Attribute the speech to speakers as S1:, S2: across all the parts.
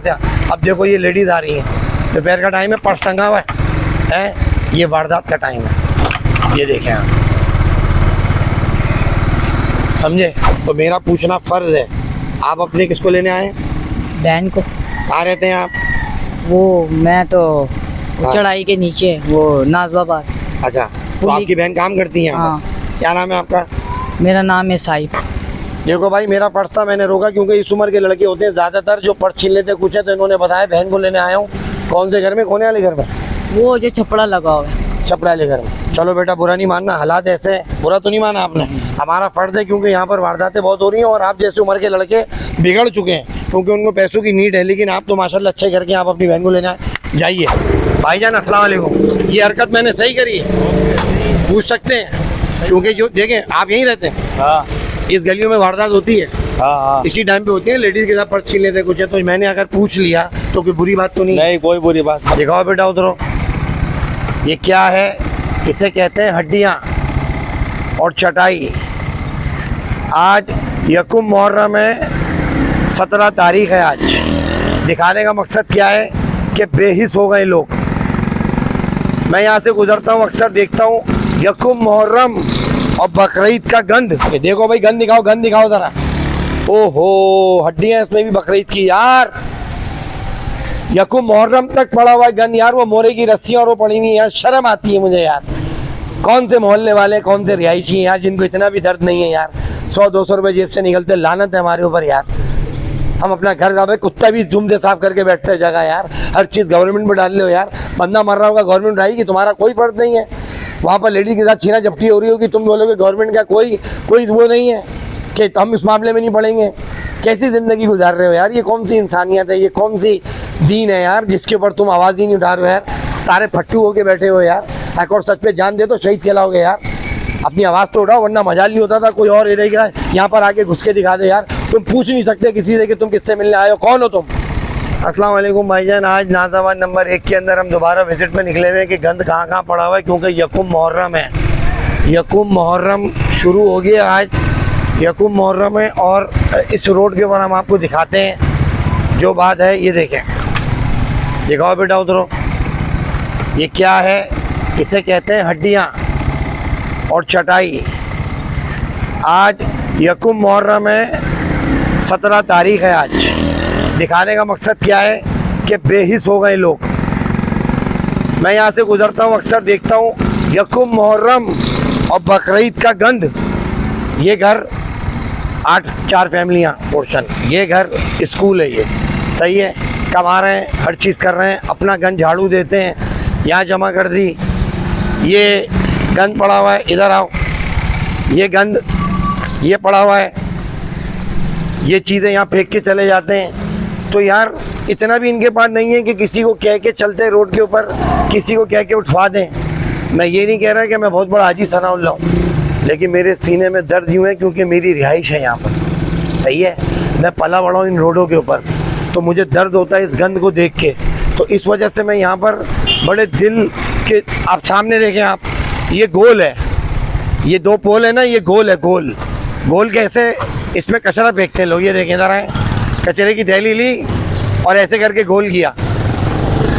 S1: से। अब देखो ये लेडीज आ रही हैं, दोपहर का टाइम है, पर्स टंगा हुआ है, ये वारदात का टाइम है, ये देखें आप, समझे। तो मेरा पूछना फर्ज है, आप अपने किसको लेने आए?
S2: बहन को।
S1: कहाँ रहते हैं आप?
S2: वो मैं तो चढ़ाई के नीचे, वो नाजवाबाद।
S1: अच्छा, तो आपकी बहन काम करती है?
S2: हाँ।
S1: क्या नाम है आपका?
S2: मेरा नाम है साहिब।
S1: देखो भाई, मेरा पर्स था, मैंने रोका क्योंकि इस उम्र के लड़के होते हैं ज़्यादातर जो पर्स छीन लेते कुछ है, तो इन्होंने बताया बहन को लेने आया हूँ। कौन से घर में? कोने वाले घर में?
S2: वो जो छपड़ा लगा हुआ है।
S1: छपड़ा वाले घर में। चलो बेटा, बुरा नहीं मानना, हालात ऐसे हैं, बुरा तो नहीं माना आपने। हमारा फ़र्ज़ है क्योंकि यहाँ पर वारदातें बहुत हो रही हैं और आप जैसे उम्र के लड़के बिगड़ चुके हैं क्योंकि उनको पैसों की नीड है, लेकिन आप तो माशाल्लाह अच्छे करके आप अपनी बहन को लेने आए। जाइए भाईजान, अस्सलाम वालेकुम। ये हरकत मैंने सही करी है? पूछ सकते हैं? क्योंकि जो देखें, आप यहीं रहते हैं?
S3: हाँ।
S1: इस गलियों में वारदात होती है?
S3: हाँ।
S1: इसी टाइम पे होती है, लेडीज के साथ पर्स छीन लेते कुछ है, तो मैंने अगर पूछ लिया तो कोई बुरी बात तो नहीं?
S3: नहीं, कोई बुरी बात नहीं।
S1: दिखाओ बेटा उधरो, ये क्या है? इसे कहते हैं हड्डियाँ और चटाई। आज यकुम मुहर्रम है, 17 तारीख है आज। दिखाने का मकसद क्या है कि बेहिस हो गए लोग। मैं यहाँ से गुजरता हूँ, अक्सर देखता हूँ यकुम मुहर्रम और बकरीद का गंद। ये देखो भाई, गंद दिखाओ, गंद दिखाओ ज़रा। ओहो, हड्डियाँ इसमें भी बकरीद की यार। यकुम मुहर्रम तक पड़ा हुआ है गंद यार, वो मोरे की रस्सियाँ और वो पड़ी हुई यार। शर्म आती है मुझे यार। कौन से मोहल्ले वाले, कौन से रिहायशी हैं यार जिनको इतना भी दर्द नहीं है यार। 100-200 रुपये जेब से निकलते, लानत है हमारे ऊपर यार। हम अपना घर जावे, कुत्ता भी धूम से साफ करके बैठते हैं जगह यार। हर चीज़ गवर्नमेंट में डाल लो यार। बंदा मर रहा होगा, गवर्नमेंट उठाएगी, तुम्हारा कोई फर्ज नहीं है। वहाँ पर लेडीज के साथ छीना झपटी हो रही होगी, तुम बोलोगे गवर्नमेंट का कोई वो नहीं है कि हम इस मामले में नहीं पड़ेंगे। कैसी ज़िंदगी गुजार रहे हो यार? ये कौन सी इंसानियत है? ये कौन सी दीन है यार जिसके ऊपर तुम आवाज़ ही नहीं उठा रहे हो यार? सारे फट्टू होके बैठे हो यार। हक और सच पे जान दे तो शहीद कहलाओगे यार। अपनी आवाज़ तो उठाओ, वरना मजाल नहीं होता था कोई और रहेगा यहाँ पर आके घुस के दिखा दे यार। तुम पूछ नहीं सकते किसी से कि तुम किससे मिलने आए हो, कौन हो तुम? अस्सलाम वालेकुम भाईजान। आज नाज़ाबाद नंबर 1 के अंदर हम दोबारा विजिट में निकले हुए हैं कि गंद कहाँ कहाँ पड़ा हुआ है, क्योंकि यकुम मुहर्रम है। यकुम मुहर्रम शुरू हो गया आज, यकुम मुहर्रम है। और इस रोड के ऊपर हम आपको दिखाते हैं जो बात है। ये देखें, दिखाओ बेटा उधरो, ये क्या है? इसे कहते हैं हड्डियाँ और चटाई। आज यकुम मुहर्रम है, 17 तारीख है आज। दिखाने का मकसद क्या है कि बेहिस हो गए लोग। मैं यहाँ से गुजरता हूँ, अक्सर देखता हूँ यकुम मुहर्रम और बकरीद का गंद। ये घर 8 फैमिलियाँ पोर्शन, ये घर स्कूल है, ये सही है, कमा रहे हैं, हर चीज़ कर रहे हैं, अपना गंद झाड़ू देते हैं, यहाँ जमा कर दी। ये गंद पड़ा हुआ है, इधर आओ, ये गंद ये पड़ा हुआ है, ये चीज़ें यहाँ फेंक के चले जाते हैं। तो यार इतना भी इनके पास नहीं है कि किसी को कह के चलते रोड के ऊपर, किसी को कह के उठवा दें। मैं ये नहीं कह रहा कि मैं बहुत बड़ा हाजी सनाउल्लाह हूँ, लेकिन मेरे सीने में दर्द यूँ है क्योंकि मेरी रिहाइश है यहाँ पर, सही है। मैं पला बड़ा हूँ इन रोडों के ऊपर, तो मुझे दर्द होता है इस गंद को देख के। तो इस वजह से मैं यहाँ पर बड़े दिल के, आप सामने देखें आप, ये गोल है, ये 2 पोल है ना, ये गोल है। गोल गोल कैसे? इसमें कचरा फेंकते हैं लोग। ये देखें ज़रा, कचरे की थैली ली और ऐसे करके गोल किया,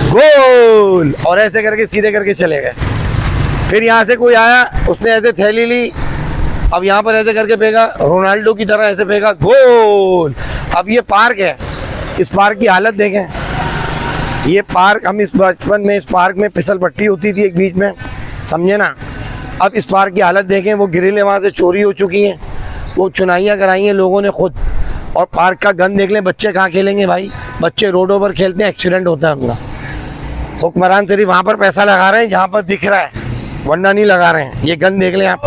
S1: गोल, और ऐसे करके सीधे करके चले गए। फिर यहाँ से कोई आया, उसने ऐसे थैली ली, अब यहाँ पर ऐसे करके फेंका, रोनाल्डो की तरह ऐसे फेंका, गोल। अब ये पार्क है, इस पार्क की हालत देखें। ये पार्क, हम इस बचपन में इस पार्क में फिसल पट्टी होती थी एक बीच में, समझे ना। अब इस पार्क की हालत देखें, वो ग्रिलें वहाँ से चोरी हो चुकी हैं, वो चुनाइयाँ कराई हैं लोगों ने खुद। और पार्क का गंद देख लें, बच्चे कहाँ खेलेंगे भाई? बच्चे रोडों पर खेलते हैं, एक्सीडेंट होता है उनका। हुक्मरान सिर्फ वहाँ पर पैसा लगा रहे हैं जहाँ पर दिख रहा है, वरना नहीं लगा रहे हैं। ये गंद देख लें आप।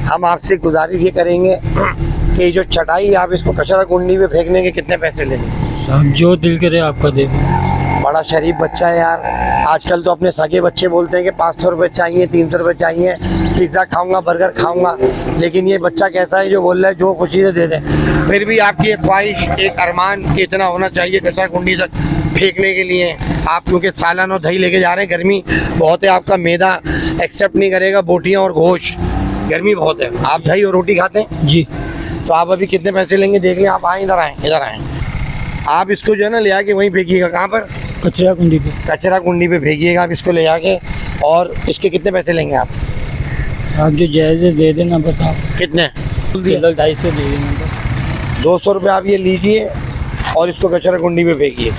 S1: हम आपसे गुजारिश ये करेंगे कि जो चटाई, आप इसको कचरा कुंडी में फेंकने के कितने पैसे लेंगे?
S3: जो दिल करे आपका दे।
S1: बड़ा शरीफ बच्चा है यार। आजकल तो अपने सगे बच्चे बोलते हैं कि 500 रुपये चाहिए, 300 रुपये चाहिए, पिज़्ज़ा खाऊंगा, बर्गर खाऊंगा। लेकिन ये बच्चा कैसा है जो बोल रहा है जो खुशी से दे दें। फिर भी आपकी एक ख्वाहिश, एक अरमान कि इतना होना चाहिए कचरा कुंडी तक फेंकने के लिए। आप क्योंकि सालन और दही लेके जा रहे हैं, गर्मी बहुत है, आपका मैदा एक्सेप्ट नहीं करेगा बोटियाँ और गोश्त, गर्मी बहुत है। आप दही और रोटी खाते हैं
S3: जी।
S1: तो आप अभी कितने पैसे लेंगे देख लें। आप आए, इधर आएँ, इधर आएँ। आप इसको जो है ना ले आके वहीं फेंकिएगा। कहाँ पर?
S3: कचरा कुंडी पे।
S1: कचरा कुंडी पे फेंकिएगा आप इसको ले आके। और इसके कितने पैसे लेंगे आप?
S3: आप जो जायज़ दे देना बस आप।
S1: कितने?
S3: चलो 250 दे देना बस।
S1: 200 रुपये आप ये लीजिए और इसको कचरा कुंडी पे फेंकिए।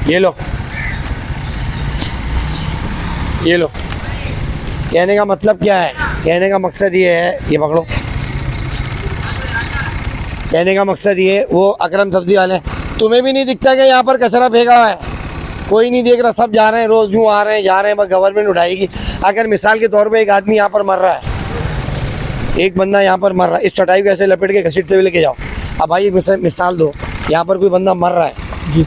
S1: ये लो, ये लो। कहने का मतलब क्या है? कहने का मकसद ये है, ये पकड़ो। कहने का मकसद ये, वो अकरम सब्जी वाले, तुम्हें भी नहीं दिखता कि यहाँ पर कचरा फेंका हुआ है? कोई नहीं देख रहा, सब जा रहे हैं, रोज़ यूँ आ रहे हैं जा रहे हैं, बस गवर्नमेंट उठाएगी। अगर मिसाल के तौर पे एक आदमी यहाँ पर मर रहा है, एक बंदा यहाँ पर मर रहा है, इस चटाई को ऐसे लपेट के घसीटते हुए लेके जाओ। अब भाई मिसाल दो, यहाँ पर कोई बंदा मर रहा है
S3: जी।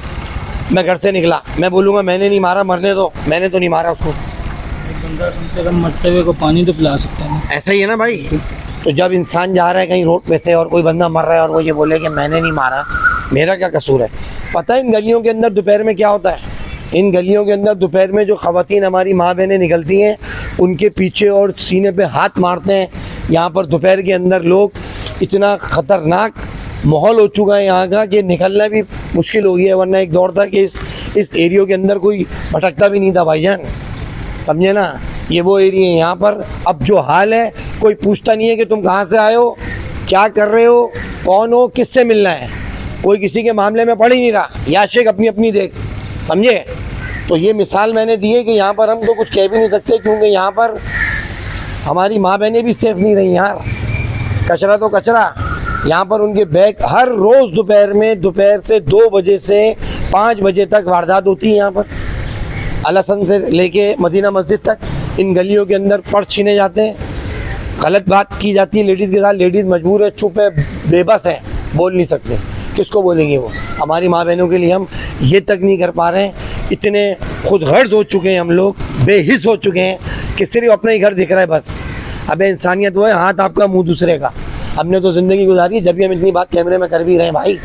S1: मैं घर से निकला, मैं बोलूँगा मैंने नहीं मारा, मरने दो, मैंने तो नहीं मारा उसको।
S3: एक बंदा कम से कम मरते हुए को पानी तो पिला सकता है ना।
S1: ऐसा ही है ना भाई। तो जब इंसान जा रहा है कहीं रोड पे से और कोई बंदा मर रहा है और वो ये बोले कि मैंने नहीं मारा, मेरा क्या कसूर है? पता है इन गलियों के अंदर दोपहर में क्या होता है? इन गलियों के अंदर दोपहर में जो ख़वातीन हमारी माँ बहनें निकलती हैं, उनके पीछे और सीने पे हाथ मारते हैं। यहाँ पर दोपहर के अंदर लोग, इतना ख़तरनाक माहौल हो चुका है यहाँ का कि निकलना भी मुश्किल हो गया है। वरना एक दौर था कि इस एरियो के अंदर कोई भटकता भी नहीं था भाईजान, समझे ना। ये वो एरिया है यहाँ पर। अब जो हाल है, कोई पूछता नहीं है कि तुम कहाँ से आए हो, क्या कर रहे हो, कौन हो, किससे मिलना है। कोई किसी के मामले में पड़ ही नहीं रहा, याशिक अपनी अपनी देख, समझे। तो ये मिसाल मैंने दी है कि यहाँ पर हम तो कुछ कह भी नहीं सकते, क्योंकि यहाँ पर हमारी माँ बहनें भी सेफ़ नहीं रही यार। कचरा तो कचरा, यहाँ पर उनके बैग हर रोज़ दोपहर से 2 बजे से 5 बजे तक वारदात होती है यहाँ पर। अलहसन से लेके मदीना मस्जिद तक इन गलियों के अंदर पर्स छीने जाते हैं, गलत बात की जाती है लेडीज़ के साथ। लेडीज़ मजबूर है, चुप है, बेबस है, बोल नहीं सकते, किसको बोलेंगे वो। हमारी माँ बहनों के लिए हम ये तक नहीं कर पा रहे हैं। इतने खुद गर्ज हो चुके हैं हम लोग, बेहिस हो चुके हैं कि सिर्फ अपना ही घर दिख रहा है बस। अबे इंसानियत वो है, हाथ आपका मुंह दूसरे का। हमने तो ज़िंदगी गुजारी है, जब भी हम इतनी बात कैमरे में कर भी रहे हैं भाई,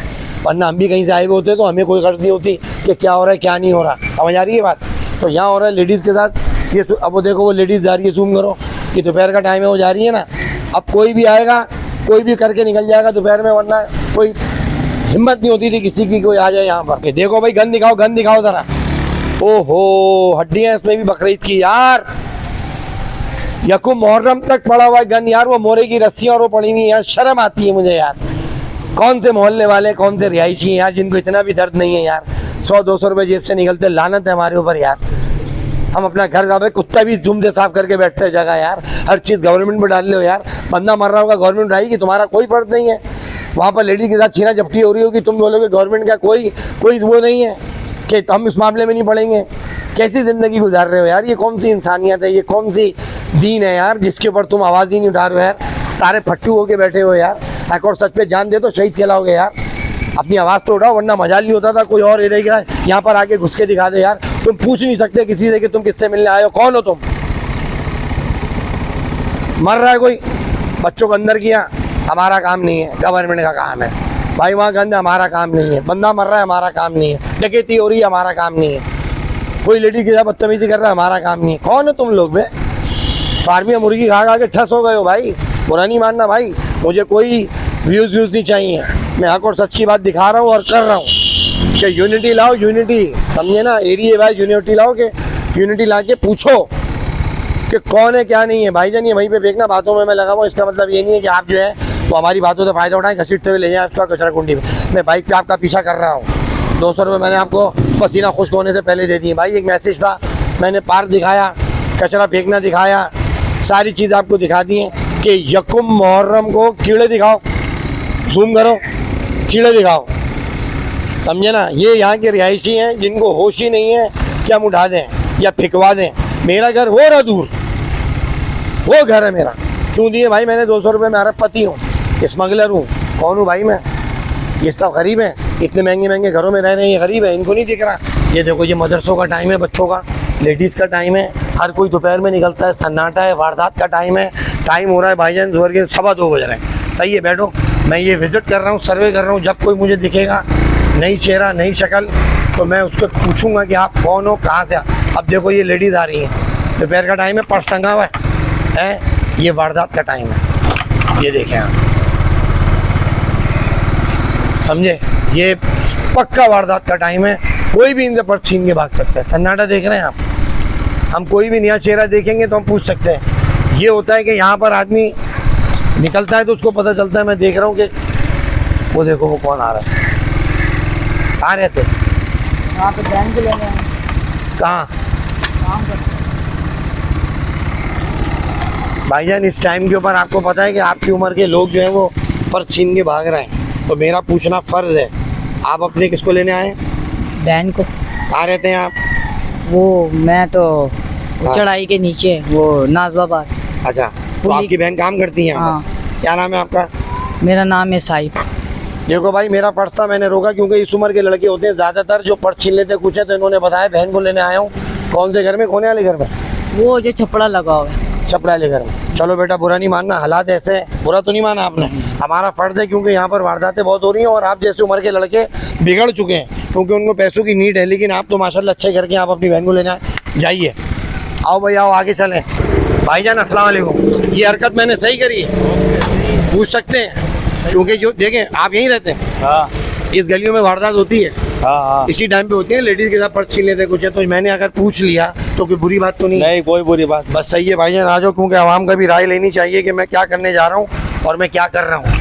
S1: वरना हम भी कहीं से आए हुए होते तो हमें कोई गर्ज नहीं होती कि क्या हो रहा है क्या नहीं हो रहा। समझ आ रही है बात? तो यहाँ हो रहा है लेडीज़ के साथ ये। अब वो देखो, वो लेडीज़ जा रही है, जूम करो कि दोपहर का टाइम है, वो जा रही है ना। अब कोई भी आएगा, कोई भी करके निकल जाएगा दोपहर में, वरना कोई हिम्मत नहीं होती थी किसी की कोई आ जाए यहाँ पर। देखो भाई, गन दिखाओ ज़रा। ओहो, हड्डियाँ इसमें भी बकरीद की यार। यकुम मुहर्रम तक पड़ा हुआ है गन यार, वो मोरे की रस्सियाँ और वो पड़ी हुई यार। शर्म आती है मुझे यार। कौन से मोहल्ले वाले, कौन से रिहायशी हैं यार जिनको इतना भी दर्द नहीं है यार। 100-200 रुपये जेब से निकलते, लानत है हमारे ऊपर यार। हम अपना घर जावे, कुत्ता भी धूम से साफ़ करके बैठते हैं जगह यार। हर चीज़ गवर्नमेंट में डाल लो यार। बंदा मर रहा होगा, गवर्नमेंट उठाएगी, तुम्हारा कोई फर्ज नहीं है। वहाँ पर लेडीज़ के साथ छीना झपटी हो रही होगी, तुम बोलोगे गवर्नमेंट का कोई वो नहीं है कि हम इस मामले में नहीं पड़ेंगे। कैसी ज़िंदगी गुजार रहे हो यार? ये कौन सी इंसानियत है, ये कौन सी दीन है यार, जिसके ऊपर तुम आवाज़ ही नहीं उठा रहे हो यार। सारे फट्टू होके बैठे हो यार। हक और सच पे जान दे तो शहीद कहलाओगे यार। अपनी आवाज़ तो उठाओ, वरना मजाल नहीं होता था कोई और एरिया यहाँ पर आके घुस के दिखा दे यार। तुम पूछ नहीं सकते किसी से कि तुम किससे मिलने आए हो, कौन हो तुम। मर रहा है कोई, बच्चों को अंदर किया, हमारा काम नहीं है, गवर्नमेंट का काम है भाई। वहाँ गंद, हमारा काम नहीं है। बंदा मर रहा है, हमारा काम नहीं है। डकैती हो रही है, हमारा काम नहीं है। कोई लेडी के साथ बदतमीजी कर रहा है, हमारा काम नहीं है। कौन हो तुम लोग बे? फार्मी में मुर्गी खा के ठस हो गए हो भाई। बुरा नहीं मानना भाई, मुझे कोई व्यूज़ नहीं चाहिए। मैं हक और सच की बात दिखा रहा हूँ और कर रहा हूँ कि यूनिटी लाओ, यूनिटी, समझे ना। एरिया वाइज यूनिटी लाओ, कि यूनिटी ला के पूछो कि कौन है क्या नहीं है भाईजान। ये वहीं पे फेंकना बातों में मैं लगा हुआ, इसका मतलब ये नहीं है कि आप जो है वो हमारी बातों से फ़ायदा उठाएं, घसीटते हुए ले जाएं उसका कचरा कुंडी में। मैं बाइक पे आपका पीछा कर रहा हूँ। 200 रुपये मैंने आपको पसीना खुश्क होने से पहले दे दिए भाई। एक मैसेज था, मैंने पार्क दिखाया, कचरा फेंकना दिखाया, सारी चीज़ आपको दिखा दी है कि यकुम मुहर्रम को कीड़े दिखाओ, जूम करो, कीड़े दिखाओ, समझे ना। ये यहाँ के रिहायशी हैं जिनको होश ही नहीं है कि हम उठा दें या फेंकवा दें। मेरा घर वो रहा दूर, वो घर है मेरा। क्यों दिए भाई मैंने 200 रुपये में? अरबपति हूँ, स्मगलर हूँ, कौन हूँ भाई मैं? ये सब गरीब हैं, इतने महंगे महंगे घरों में रह रहे हैं, ये गरीब है, इनको नहीं दिख रहा। ये देखो, ये मदरसों का टाइम है, बच्चों का, लेडीज़ का टाइम है, हर कोई दोपहर में निकलता है, सन्नाटा है, वारदात का टाइम है। टाइम हो रहा है भाईजान जोर के 2:15 बज रहे हैं। सही है, बैठो। मैं ये विज़िट कर रहा हूँ, सर्वे कर रहा हूँ। जब कोई मुझे दिखेगा नई चेहरा, नई शक्ल, तो मैं उसको पूछूंगा कि आप कौन हो, कहाँ से। अब देखो, ये लेडीज़ आ रही हैं, दोपहर का टाइम है, पर्स टंगा हुआ है, ये वारदात का टाइम है। ये देखें आप, समझे। ये पक्का वारदात का टाइम है, कोई भी इनसे पर्स छीन के भाग सकता है। सन्नाटा देख रहे हैं आप, हम कोई भी नया चेहरा देखेंगे तो हम पूछ सकते हैं। ये होता है कि यहाँ पर आदमी निकलता है तो उसको पता चलता है। मैं देख रहा हूँ कि वो देखो वो कौन आ रहा है। कहाँ रहते?
S2: यहाँ पे बहन को लेने आए।
S1: कहाँ?
S2: काम करते हैं।
S1: भाईजान इस टाइम के ऊपर आपको पता है कि आपकी उम्र के लोग जो हैं वो पर्स छीन के भाग रहे हैं, तो मेरा पूछना फ़र्ज़ है, आप अपने किसको लेने आए?
S2: बहन को।
S1: कहाँ रहते हैं आप?
S2: वो मैं तो
S1: हाँ।
S2: चढ़ाई के नीचे, वो नाजवाबाद।
S1: अच्छा, तो
S2: पुलिस-
S1: आपकी बहन काम करती है यहाँ
S2: हाँ।
S1: पर? क्या नाम है आपका?
S2: मेरा नाम है साहिब।
S1: देखो भाई, मेरा पर्स था, मैंने रोका क्योंकि इस उम्र के लड़के होते हैं ज़्यादातर जो पर्स छीन लेते हैं कुछ है, तो इन्होंने बताया बहन को लेने आया हूँ। कौन से घर में, कोने वाले घर में?
S2: वो जो छपड़ा लगा हुआ है।
S1: छपड़ा वाले घर में। चलो बेटा, बुरा नहीं मानना, हालात ऐसे हैं, बुरा तो नहीं माना आपने। हमारा फ़र्ज़ है क्योंकि यहाँ पर वारदातें बहुत हो रही हैं और आप जैसे उम्र के लड़के बिगड़ चुके हैं क्योंकि उनको पैसों की नीड है, लेकिन आप तो माशाल्लाह अच्छे करके आप अपनी बहन को लेने जाइए। आओ भाई आओ, आगे चलें। भाईजान अस्सलाम वालेकुम, ये हरकत मैंने सही करी है? पूछ सकते हैं क्योंकि जो देखें आप यहीं रहते हैं,
S3: हाँ
S1: इस गलियों में वारदात होती है,
S3: हाँ
S1: इसी टाइम पे होती है, लेडीज़ के साथ पर्स छीन लेते हैं कुछ है, तो मैंने अगर पूछ लिया तो कोई बुरी बात तो नहीं?
S3: नहीं, कोई बुरी बात।
S1: बस सही है भाईजान, आ जाओ, क्योंकि आवाम का भी राय लेनी चाहिए कि मैं क्या करने जा रहा हूँ और मैं क्या कर रहा हूँ।